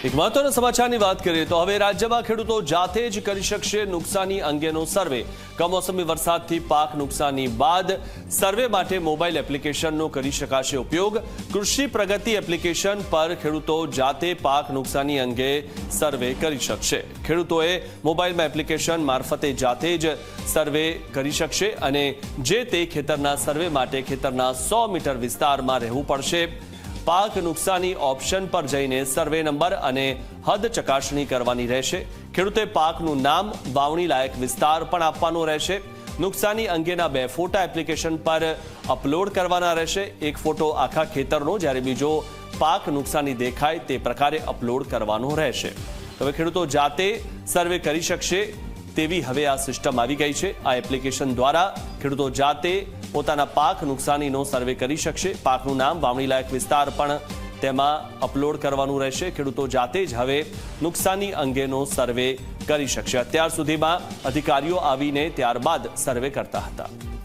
એક મહત્વના સમાચારની વાત કરીએ તો હવે રાજ્યમાં ખેડૂતો જાતે જ કરી શકશે નુકસાની અંગેનો સર્વે। કમોસમી વરસાદથી પાક નુકસાની બાદ સર્વે માટે મોબાઈલ એપ્લિકેશનનો કરી શકાશે ઉપયોગ। કૃષિ પ્રગતિ એપ્લિકેશન પર ખેડૂતો જાતે પાક નુકસાની અંગે સર્વે કરી શકશે। ખેડૂતોએ મોબાઈલમાં એપ્લિકેશન મારફતે જાતે જ સર્વે કરી શકશે અને જે તે ખેતરના સર્વે માટે ખેતરના 100 મીટર વિસ્તારમાં રહેવું પડશે। પાક નુકસાની ઓપ્શન પર જઈને સર્વે નંબર અને હદ ચકાસણી કરવાની રહેશે। ખેડૂતે પાકનું નામ, વાવણી લાયક વિસ્તાર પણ આપવાનો રહેશે। નુકસાની અંગેના 2 ફોટા એપ્લિકેશન પર અપલોડ કરવાના રહેશે। એક ફોટો આખા ખેતરનો જ્યારે બીજો પાક નુકસાની દેખાય તે પ્રકારે અપલોડ કરવાનો રહેશે। હવે ખેડૂતો જાતે સર્વે કરી શકશે તેવી હવે આ સિસ્ટમ આવી ગઈ છે। આ એપ્લિકેશન દ્વારા ખેડૂતો જાતે પોતાના પાક નુકસાનીનો સર્વે કરી શકશે। પાકનું નામ, વાવણી લાયક વિસ્તાર પણ તેમાં અપલોડ કરવાનું રહેશે। ખેડૂતો જાતે જ હવે નુકસાની અંગેનો સર્વે કરી શકશે। અત્યાર સુધીમાં અધિકારીઓ આવીને ત્યારબાદ સર્વે કરતા હતા।